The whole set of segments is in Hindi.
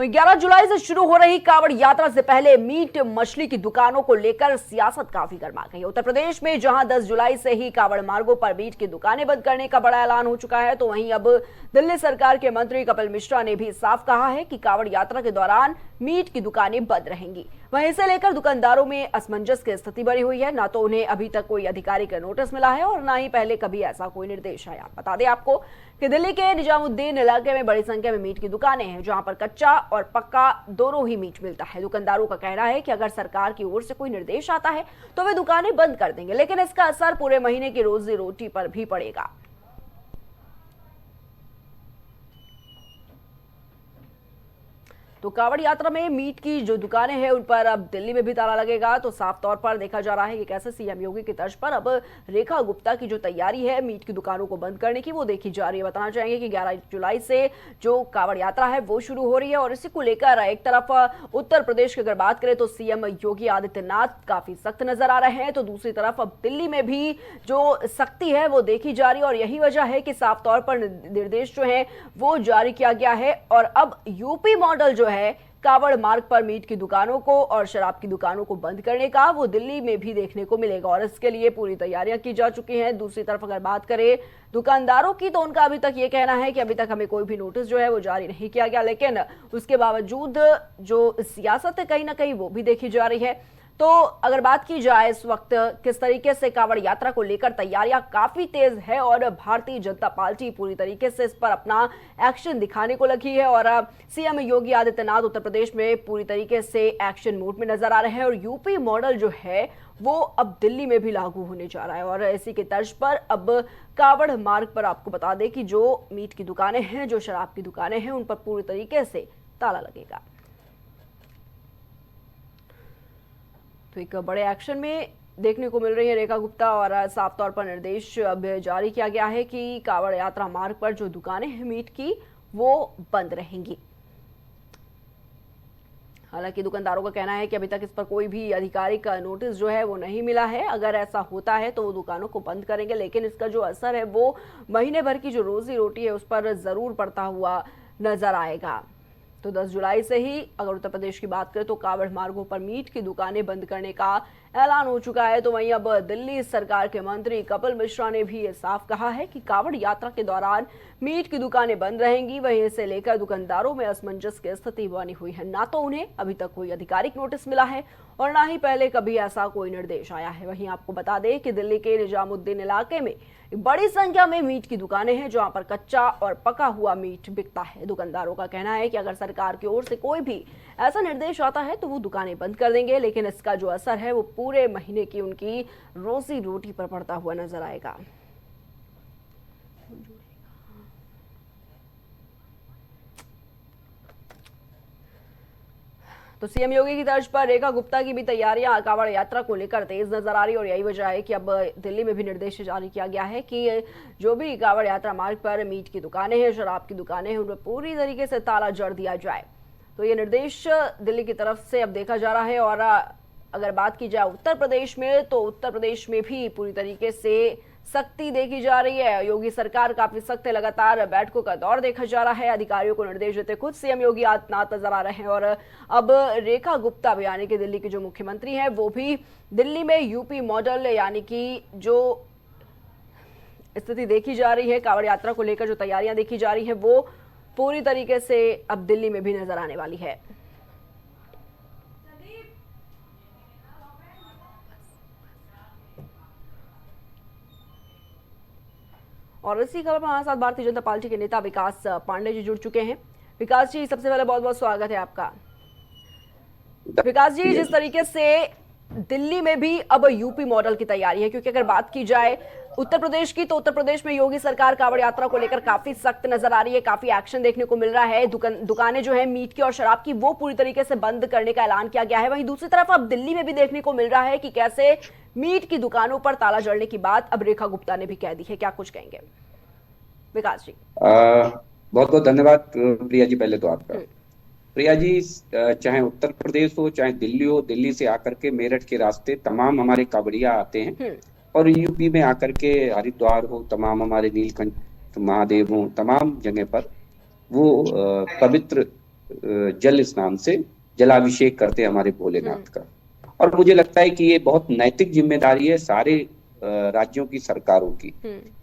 11 जुलाई से शुरू हो रही कांवड़ यात्रा से पहले मीट मछली की दुकानों को लेकर सियासत काफी गर्मा गई। उत्तर प्रदेश में जहां 10 जुलाई से ही कांवड़ मार्गों पर मीट की दुकानें बंद करने का बड़ा ऐलान हो चुका है, तो वहीं अब दिल्ली सरकार के मंत्री कपिल मिश्रा ने भी साफ कहा है कि कांवड़ यात्रा के दौरान मीट की दुकानें बंद रहेंगी। वहीं इसे लेकर दुकानदारों में असमंजस की स्थिति बनी हुई है। ना तो उन्हें अभी तक कोई आधिकारिक नोटिस मिला है और ना ही पहले कभी ऐसा कोई निर्देश आया। बता दें आपको कि दिल्ली के निजामुद्दीन इलाके में बड़ी संख्या में मीट की दुकानें हैं, जहां पर कच्चा और पक्का दोनों ही मीट मिलता है। दुकानदारों का कहना है कि अगर सरकार की ओर से कोई निर्देश आता है तो वे दुकानें बंद कर देंगे, लेकिन इसका असर पूरे महीने की रोजी रोटी पर भी पड़ेगा। तो कांवड़ यात्रा में मीट की जो दुकानें हैं उन पर अब दिल्ली में भी ताला लगेगा। तो साफ तौर पर देखा जा रहा है कि कैसे सीएम योगी की तर्ज पर अब रेखा गुप्ता की जो तैयारी है मीट की दुकानों को बंद करने की, वो देखी जा रही है। बताना चाहेंगे कि 11 जुलाई से जो कांवड़ यात्रा है वो शुरू हो रही है और इसी को लेकर एक तरफ उत्तर प्रदेश की अगर बात करें तो सीएम योगी आदित्यनाथ काफी सख्त नजर आ रहे हैं, तो दूसरी तरफ अब दिल्ली में भी जो सख्ती है वो देखी जा रही है। और यही वजह है कि साफ तौर पर निर्देश जो है वो जारी किया गया है और अब यूपी मॉडल जो है कांवड़ मार्ग पर मीट की दुकानों को और शराब की दुकानों को बंद करने का, वो दिल्ली में भी देखने को मिलेगा और इसके लिए पूरी तैयारियां की जा चुकी हैं। दूसरी तरफ अगर बात करें दुकानदारों की, तो उनका अभी तक ये कहना है कि अभी तक हमें कोई भी नोटिस जो है वो जारी नहीं किया गया, लेकिन उसके बावजूद जो सियासत है कहीं ना कहीं वो भी देखी जा रही है। तो अगर बात की जाए इस वक्त किस तरीके से कांवड़ यात्रा को लेकर तैयारियां काफी तेज है और भारतीय जनता पार्टी पूरी तरीके से इस पर अपना एक्शन दिखाने को लगी है और सीएम योगी आदित्यनाथ उत्तर प्रदेश में पूरी तरीके से एक्शन मोड में नजर आ रहे हैं और यूपी मॉडल जो है वो अब दिल्ली में भी लागू होने जा रहा है। और इसी की तर्ज पर अब कांवड़ मार्ग पर आपको बता दें कि जो मीट की दुकानें हैं, जो शराब की दुकानें हैं, उन पर पूरी तरीके से ताला लगेगा। तो एक बड़े एक्शन में देखने को मिल रही है रेखा गुप्ता और साफ तौर पर निर्देश अब जारी किया गया है कि कांवड़ यात्रा मार्ग पर जो दुकानें हैं मीट की वो बंद रहेंगी। हालांकि दुकानदारों का कहना है कि अभी तक इस पर कोई भी आधिकारिक नोटिस जो है वो नहीं मिला है। अगर ऐसा होता है तो वो दुकानों को बंद करेंगे, लेकिन इसका जो असर है वो महीने भर की जो रोजी रोटी है उस पर जरूर पड़ता हुआ नजर आएगा। तो 10 जुलाई से ही अगर उत्तर प्रदेश की बात करें तो कांवड़ मार्गों पर मीट की दुकानें बंद करने का ऐलान हो चुका है। तो वहीं अब दिल्ली सरकार के मंत्री कपिल मिश्रा ने भी ये साफ कहा है कि कांवड़ यात्रा के दौरान मीट की दुकानें बंद रहेंगी। वहीं इसे लेकर दुकानदारों में असमंजस की स्थिति बनी हुई है। ना तो उन्हें अभी तक कोई आधिकारिक नोटिस मिला है और ना ही पहले कभी ऐसा कोई निर्देश आया है। वहीं आपको बता दें कि दिल्ली के निजामुद्दीन इलाके में बड़ी संख्या में मीट की दुकानें हैं, जहां पर कच्चा और पका हुआ मीट बिकता है। दुकानदारों का कहना है कि अगर सरकार की ओर से कोई भी ऐसा निर्देश आता है तो वो दुकानें बंद कर देंगे, लेकिन इसका जो असर है वो पूरे महीने की उनकी रोजी रोटी पर पड़ता हुआ नजर आएगा। तो सीएम योगी की तर्ज पर रेखा गुप्ता की भी तैयारियां कांवड़ यात्रा को लेकर तेज नजर आ रही है और यही वजह है कि अब दिल्ली में भी निर्देश जारी किया गया है कि जो भी कांवड़ यात्रा मार्ग पर मीट की दुकानें हैं, शराब की दुकानें हैं, उन पर पूरी तरीके से ताला जड़ दिया जाए। तो ये निर्देश दिल्ली की तरफ से अब देखा जा रहा है। और अगर बात की जाए उत्तर प्रदेश में, तो उत्तर प्रदेश में भी पूरी तरीके से सख्ती देखी जा रही है। योगी सरकार काफी सख्त है, लगातार बैठकों का दौर देखा जा रहा है। अधिकारियों को निर्देश देते खुद सीएम योगी आदित्यनाथ नजर आ रहे हैं और अब रेखा गुप्ता भी यानी कि दिल्ली के जो मुख्यमंत्री हैं वो भी दिल्ली में यूपी मॉडल यानी कि जो स्थिति देखी जा रही है कांवड़ यात्रा को लेकर, जो तैयारियां देखी जा रही है वो पूरी तरीके से अब दिल्ली में भी नजर आने वाली है। और इसी खबर पर हमारे साथ भारतीय जनता पार्टी के नेता विकास पांडे जी जुड़ चुके हैं। विकास जी, सबसे पहले बहुत बहुत स्वागत है आपका। विकास जी, जिस तरीके से दिल्ली में भी अब यूपी मॉडल की तैयारी है, क्योंकि अगर बात की जाए उत्तर प्रदेश की, तो उत्तर प्रदेश में योगी सरकार कांवड़ यात्रा को लेकर काफी सख्त नजर आ रही है, काफी एक्शन देखने को मिल रहा है। दुकानें जो है मीट की और शराब की वो पूरी तरीके से बंद करने का ऐलान किया गया है। वहीं दूसरी तरफ अब दिल्ली में भी देखने को मिल रहा है कि कैसे मीट की दुकानों पर ताला जड़ने की बात अब रेखा गुप्ता ने भी कह दी है। क्या कुछ कहेंगे विकास जी? बहुत बहुत धन्यवाद प्रिया जी। पहले तो आपका प्रिया जी, चाहे उत्तर प्रदेश हो चाहे दिल्ली हो, दिल्ली से आकर के मेरठ के रास्ते तमाम हमारे कांवड़िया आते हैं और यूपी में आकर के हरिद्वार हो, तमाम हमारे नीलकंठ महादेव हो, तमाम जगह पर वो पवित्र जल स्नान से जलाभिषेक करते हैं हमारे भोलेनाथ का। और मुझे लगता है कि ये बहुत नैतिक जिम्मेदारी है सारे राज्यों की सरकारों की,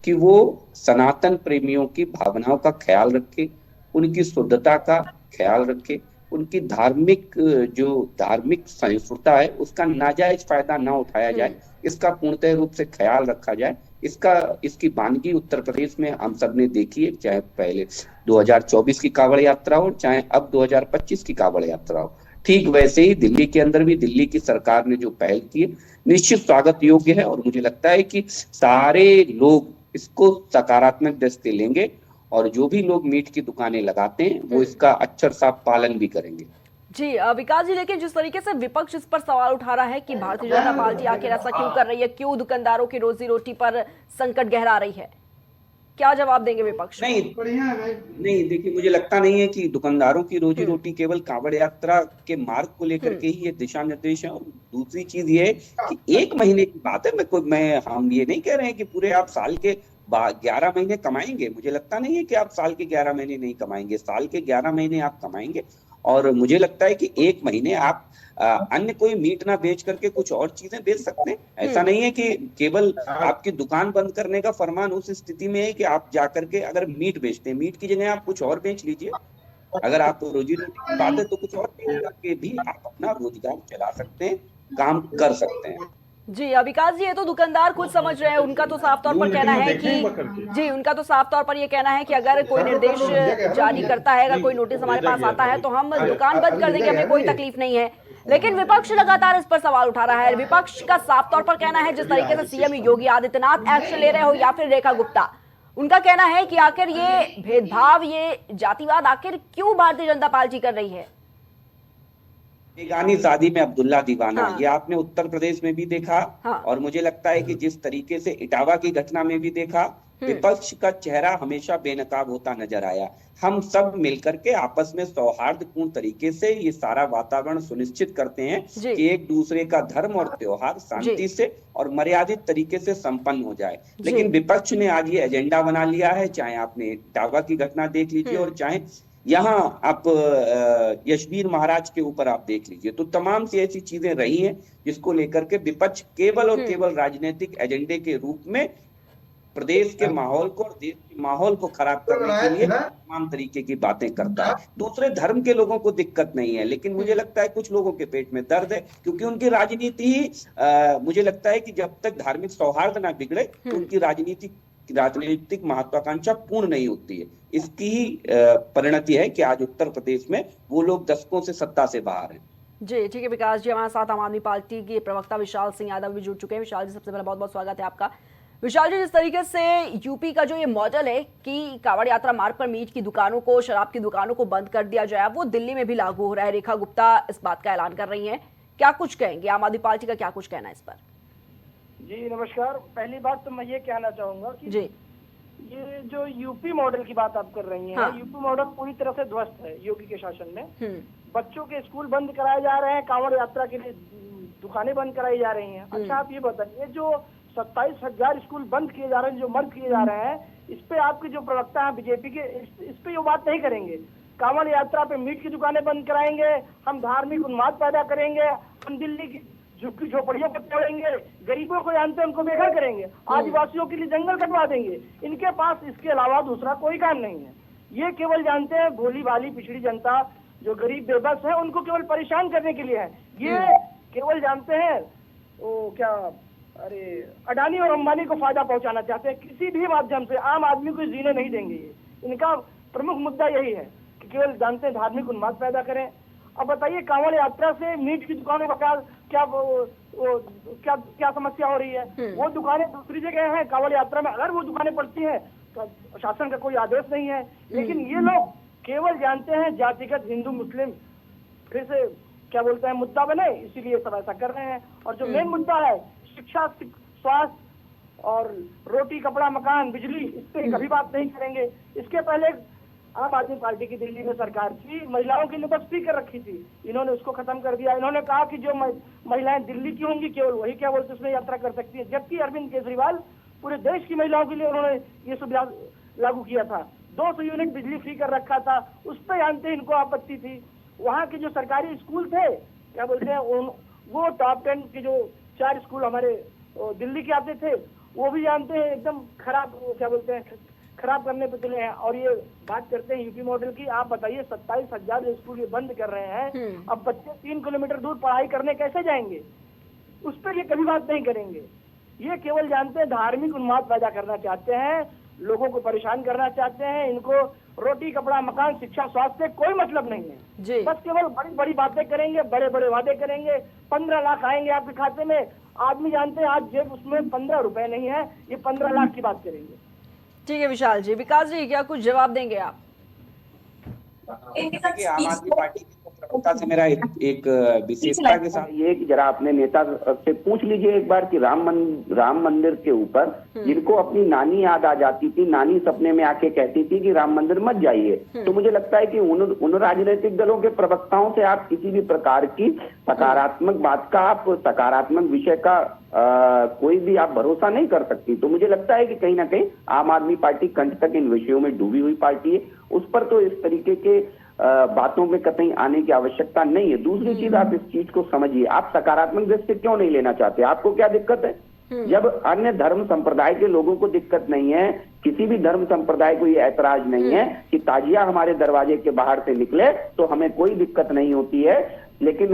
कि वो सनातन प्रेमियों की भावनाओं का ख्याल रखे, उनकी शुद्धता का ख्याल रखे, उनकी जो धार्मिक सहिष्णुता है उसका नाजायज फायदा ना उठाया जाए, इसका पूर्णतः रूप से ख्याल रखा जाए। इसकी वानगी उत्तर प्रदेश में हम सब ने देखी है, चाहे पहले 2024 की कांवड़ यात्रा हो, चाहे अब 2025 की कांवड़ यात्रा हो। ठीक वैसे ही दिल्ली के अंदर भी दिल्ली की सरकार ने जो पहल की है, निश्चित स्वागत योग्य है। और मुझे लगता है कि सारे लोग इसको सकारात्मक दृष्टि लेंगे, और जो भी लोग मीट की दुकानें लगाते हैं वो इसका अक्षर साफ पालन भी करेंगे। जी विकास जी, लेकिन जिस तरीके से विपक्ष इस पर सवाल उठा रहा है कि भारतीय जनता पार्टी आखिर ऐसा क्यों कर रही है, क्यों दुकानदारों की रोजी रोटी पर संकट गहरा रही है, क्या जवाब देंगे विपक्ष? नहीं, देखिए, मुझे लगता नहीं है कि दुकानदारों की रोजी रोटी केवल कांवड़ यात्रा के मार्ग को लेकर के ही ये दिशा निर्देश है। और दूसरी चीज ये है कि एक महीने की बात है, हम ये नहीं कह रहे हैं कि पूरे आप साल के 11 महीने कमाएंगे। मुझे लगता नहीं है कि आप साल के 11 महीने नहीं कमाएंगे, साल के 11 महीने आप कमाएंगे। और मुझे लगता है कि एक महीने आप अन्य कोई मीट ना बेच करके कुछ और चीजें बेच सकते हैं। ऐसा नहीं है कि केवल आपकी दुकान बंद करने का फरमान उस स्थिति में है कि आप जाकर के अगर मीट बेचते हैं, मीट की जगह आप कुछ और बेच लीजिए। अगर आप रोजी रोटी की बात है तो कुछ और बेच करके भी आप अपना रोजगार चला सकते हैं, काम कर सकते हैं। जी विकास जी, ये तो दुकानदार खुद समझ रहे हैं, उनका तो साफ तौर पर कहना है कि जी उनका तो साफ तौर पर ये कहना है कि अगर कोई निर्देश जारी करता है, अगर कोई नोटिस हमारे पास आता है तो हम दुकान बंद कर देंगे, हमें कोई तकलीफ नहीं है। लेकिन विपक्ष लगातार इस पर सवाल उठा रहा है। विपक्ष का साफ तौर पर कहना है, जिस तरीके से सीएम योगी आदित्यनाथ एक्शन ले रहे हो या फिर रेखा गुप्ता, उनका कहना है कि आखिर ये भेदभाव, ये जातिवाद आखिर क्यों भारतीय जनता पार्टी कर रही है? बेगानी शादी में अब्दुल्ला दीवाना, हाँ। ये आपने उत्तर प्रदेश में भी देखा। हाँ। और मुझे लगता है कि जिस तरीके से इटावा की घटना में भी देखा, विपक्ष का चेहरा हमेशा बेनकाब होता नजर आया। हम सब मिलकर के आपस में सौहार्दपूर्ण तरीके से ये सारा वातावरण सुनिश्चित करते हैं कि एक दूसरे का धर्म और त्योहार शांति से और मर्यादित तरीके से संपन्न हो जाए। लेकिन विपक्ष ने आज ये एजेंडा बना लिया है, चाहे आपने इटावा की घटना देख लीजिए और चाहे यहाँ आप यशवीर महाराज के ऊपर आप देख लीजिए, तो तमाम सी ऐसी चीजें रही हैं जिसको लेकर के विपक्ष केवल और केवल राजनीतिक एजेंडे के रूप में प्रदेश के माहौल को और देश के माहौल को खराब करने के लिए तमाम तरीके की बातें करता है। दूसरे धर्म के लोगों को दिक्कत नहीं है, लेकिन मुझे लगता है कुछ लोगों के पेट में दर्द है, क्योंकि उनकी राजनीति ही मुझे लगता है कि जब तक धार्मिक सौहार्द ना बिगड़े तो उनकी राजनीतिक महत्वाकांक्षा पूर्ण नहीं होती है। इसकी ही परिणति है कि आज उत्तर प्रदेश में वो लोग दशकों से सत्ता से बाहर हैं। जी ठीक है विकास जी, हमारे साथ आम आदमी पार्टी के प्रवक्ता विशाल सिंह यादव भी जुड़ चुके हैं। विशाल जी, सबसे पहले बहुत बहुत स्वागत है आपका। विशाल जी, जिस तरीके से यूपी का जो ये मॉडल है कि कांवड़ यात्रा मार्ग पर मीट की दुकानों को, शराब की दुकानों को बंद कर दिया जाए, वो दिल्ली में भी लागू हो रहा है। रेखा गुप्ता इस बात का ऐलान कर रही हैं, क्या कुछ कहेंगे? आम आदमी पार्टी का क्या कुछ कहना है इस पर? जी नमस्कार। पहली बात तो मैं ये कहना चाहूंगा कि जी, ये जो यूपी मॉडल की बात आप कर रही हैं, हाँ। यूपी मॉडल पूरी तरह से ध्वस्त है योगी के शासन में। बच्चों के स्कूल बंद कराए जा रहे हैं, कांवड़ यात्रा के लिए दुकानें बंद कराई जा रही हैं। अच्छा, आप ये बताइए, जो 27,000 स्कूल बंद किए जा रहे हैं, जो मर्ज किए जा रहे हैं, इस पे आपके जो प्रवक्ता हैं बीजेपी के, इस पे ये बात नहीं करेंगे। कांवड़ यात्रा पे मीट की दुकानें बंद कराएंगे, हम धार्मिक उन्माद पैदा करेंगे, हम दिल्ली की झुग्गी झोपड़ियों को तोड़ेंगे, गरीबों को जानते हैं उनको बेघर करेंगे, आदिवासियों के लिए जंगल कटवा देंगे। इनके पास इसके अलावा दूसरा कोई काम नहीं है। ये केवल जानते हैं भोली भाली पिछड़ी जनता जो गरीब बेबस है उनको केवल परेशान करने के लिए है। ये केवल जानते हैं वो क्या, अरे अडानी और अंबानी को फायदा पहुंचाना चाहते हैं, किसी भी माध्यम से आम आदमी को जीने नहीं देंगे। ये इनका प्रमुख मुद्दा यही है कि केवल जानते हैं धार्मिक उन्माद पैदा करें। अब बताइए, कांवड़ यात्रा से मीट की दुकानों का क्या समस्या हो रही है? वो दुकानें दूसरी जगह हैं, कांवड़ यात्रा में अगर वो दुकानें पड़ती हैं तो शासन का कोई आदेश नहीं है। लेकिन ये लोग केवल जानते हैं जातिगत हिंदू मुस्लिम फिर से क्या बोलते हैं मुद्दा बने, इसीलिए सब ऐसा कर रहे हैं। और जो मेन मुद्दा है शिक्षा, स्वास्थ्य और रोटी कपड़ा मकान बिजली, इस पर कभी बात नहीं करेंगे। इसके पहले आम आदमी पार्टी की दिल्ली में सरकार थी, महिलाओं के लिए बस स्पीकर रखी थी, इन्होंने उसको खत्म कर दिया। इन्होंने कहा कि जो महिलाएं दिल्ली की होंगी केवल वही क्या बोलते उसमें यात्रा कर सकती है, जबकि अरविंद केजरीवाल पूरे देश की महिलाओं के लिए उन्होंने ये सुविधा लागू किया था। 200 यूनिट बिजली फ्री कर रखा था, उस पर जानते हैं इनको आपत्ति थी। वहाँ के जो सरकारी स्कूल थे, क्या बोलते हैं, वो टॉप 10 के जो 4 स्कूल हमारे दिल्ली के आते थे, वो भी जानते हैं एकदम खराब, क्या बोलते हैं, खराब करने पे चले हैं। और ये बात करते हैं यूपी मॉडल की, आप बताइए 27,000 स्कूल ये बंद कर रहे हैं, अब बच्चे 3 किलोमीटर दूर पढ़ाई करने कैसे जाएंगे? उस पर ये कभी बात नहीं करेंगे। ये केवल जानते हैं धार्मिक उन्माद पैदा करना चाहते हैं, लोगों को परेशान करना चाहते हैं। इनको रोटी कपड़ा मकान शिक्षा स्वास्थ्य से कोई मतलब नहीं है, बस केवल बड़ी बड़ी बातें करेंगे, बड़े बड़े वादे करेंगे। 15 लाख आएंगे आपके खाते में, आदमी जानते हैं आज जेब उसमें 15 रुपए नहीं है, ये 15 लाख की बात करेंगे। ठीक है विशाल जी। विकास जी, क्या कुछ जवाब देंगे आप? देखिए, आम आदमी पार्टी की प्रवक्ता से मेरा एक विशेषता के साथ ये कि जरा अपने नेता से पूछ लीजिए एक बार कि राम मंदिर के ऊपर जिनको अपनी नानी याद आ जाती थी, नानी सपने में आके कहती थी कि राम मंदिर मत जाइए, तो मुझे लगता है कि उन राजनीतिक दलों के प्रवक्ताओं से आप किसी भी प्रकार की सकारात्मक बात का, आप सकारात्मक विषय का कोई भी आप भरोसा नहीं कर सकती। तो मुझे लगता है कि कहीं ना कहीं आम आदमी पार्टी कंठ तक इन विषयों में डूबी हुई पार्टी है, उस पर तो इस तरीके के बातों में कतई आने की आवश्यकता नहीं है। दूसरी चीज, आप इस चीज को समझिए, आप सकारात्मक दृष्टि क्यों नहीं लेना चाहते? आपको क्या दिक्कत है? जब अन्य धर्म संप्रदाय के लोगों को दिक्कत नहीं है, किसी भी धर्म संप्रदाय को ये ऐतराज नहीं है कि ताजिया हमारे दरवाजे के बाहर से निकले, तो हमें कोई दिक्कत नहीं होती है, लेकिन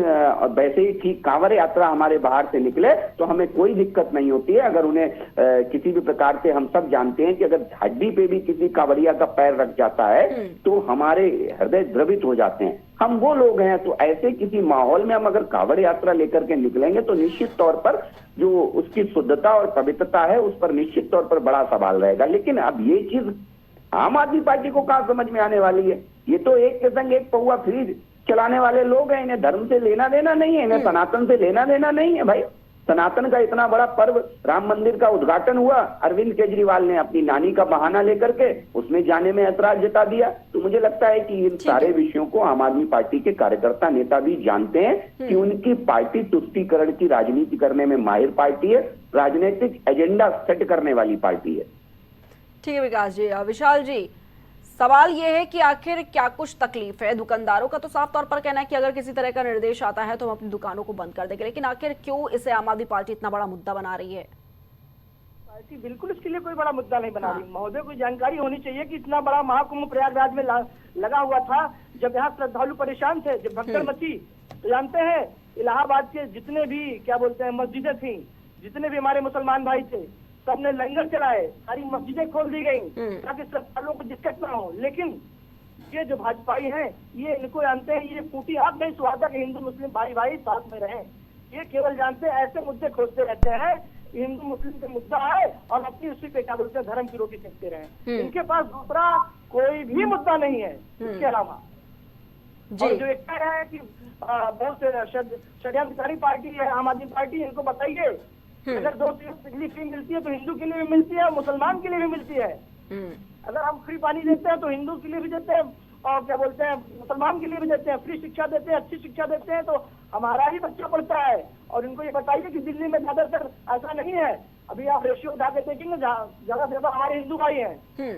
वैसे ही ठीक कांवड़ यात्रा हमारे बाहर से निकले तो हमें कोई दिक्कत नहीं होती है। अगर उन्हें किसी भी प्रकार से, हम सब जानते हैं कि अगर हड्डी पे भी किसी कांवड़िया का पैर रख जाता है तो हमारे हृदय द्रवित हो जाते हैं। हम वो लोग हैं, तो ऐसे किसी माहौल में हम अगर कांवड़ यात्रा लेकर के निकलेंगे तो निश्चित तौर पर जो उसकी शुद्धता और पवित्रता है उस पर निश्चित तौर पर बड़ा सवाल रहेगा। लेकिन अब ये चीज आम आदमी पार्टी को कहाँ समझ में आने वाली है? ये तो एक के संग एक पौवा फ्री चलाने वाले लोग हैं, इन्हें धर्म से लेना देना नहीं है, इन्हें सनातन से लेना देना नहीं है। भाई, सनातन का इतना बड़ा पर्व राम मंदिर का उद्घाटन हुआ, अरविंद केजरीवाल ने अपनी नानी का बहाना लेकर के उसमें जाने में ऐतराज जता दिया। तो मुझे लगता है कि इन सारे विषयों को आम आदमी पार्टी के कार्यकर्ता नेता भी जानते हैं कि उनकी पार्टी तुष्टीकरण की राजनीति करने में माहिर पार्टी है, राजनीतिक एजेंडा सेट करने वाली पार्टी है। ठीक है विकास जी। विशाल जी, सवाल ये है कि आखिर क्या कुछ तकलीफ है? दुकानदारों का तो साफ तौर पर कहना है कि अगर किसी तरह का निर्देश आता है तो हम अपनी दुकानों को बंद कर देंगे, लेकिन आखिर क्यों इसे आम आदमी पार्टी इतना बड़ा मुद्दा बना रही है? पार्टी बिल्कुल इसके लिए कोई बड़ा मुद्दा नहीं बना रही। महोदय को जानकारी होनी चाहिए कि इतना बड़ा महाकुंभ प्रयागराज में लगा हुआ था, जब यहाँ श्रद्धालु परेशान थे, जब भगदड़ मची, तो जानते हैं इलाहाबाद के जितने भी, क्या बोलते हैं, मस्जिदें थी, जितने भी हमारे मुसलमान भाई थे, सबने लंगर चलाए, सारी मस्जिदें खोल दी गई ताकि श्रद्धालुओं को दिक्कत ना हो। लेकिन ये जो भाजपाई हैं, ये इनको जानते हैं, ये फूटी आग नहीं सुहाता कि हिंदू मुस्लिम भाई भाई साथ में रहें। ये केवल जानते हैं ऐसे मुद्दे खोजते रहते हैं, हिंदू मुस्लिम का मुद्दा आए और अपनी उसी पे, क्या बोलते हैं, धर्म की रोटी सेकते रहे। इनके पास दूसरा कोई भी मुद्दा नहीं है इसके अलावा। और जो एक कह रहा है कि बहुत से षड्यंत्रकारी पार्टी है आम आदमी पार्टी, इनको बताइए अगर 2 बिजली फ्री मिलती है तो हिंदू के लिए भी मिलती है, मुसलमान के लिए भी मिलती है। अगर हम फ्री पानी देते हैं तो हिंदू के लिए भी देते हैं और, क्या बोलते हैं, मुसलमान के लिए भी देते हैं। फ्री शिक्षा देते हैं, अच्छी शिक्षा देते हैं, तो हमारा ही बच्चा पढ़ता है। और इनको ये बताइए कि दिल्ली में ज्यादातर ऐसा नहीं है। अभी आप रेशियो उठा के देखेंगे, ज्यादा से ज्यादा हमारे हिंदू भाई हैं।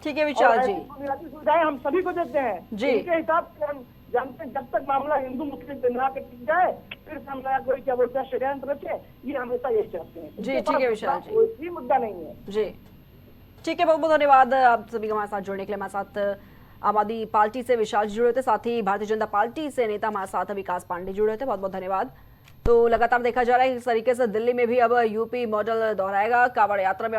ठीक है विशाल जी। सुविधाएं हम सभी को देते हैं जी। इनके हिसाब से हम जानते हैं, जब तक मामला हिंदू मुस्लिम बिंदरा के टिक जाए फिर से हम नया कोई, क्या बोलते हैं, षड्यंत्र रचे, ये हमेशा यही चाहते हैं जी। ठीक है विशाल जी, कोई भी मुद्दा नहीं है जी। ठीक है, बहुत बहुत धन्यवाद आप सभी को हमारे साथ जुड़ने के लिए। हमारे साथ आम आदमी पार्टी से विशाल जी जुड़े थे, साथ ही भारतीय जनता पार्टी से नेता हमारे साथ विकास पांडे जुड़े थे। बहुत बहुत धन्यवाद। तो लगातार देखा जा रहा है इस तरीके से दिल्ली में भी अब यूपी मॉडल दोहराएगा। कांवड़ यात्रा में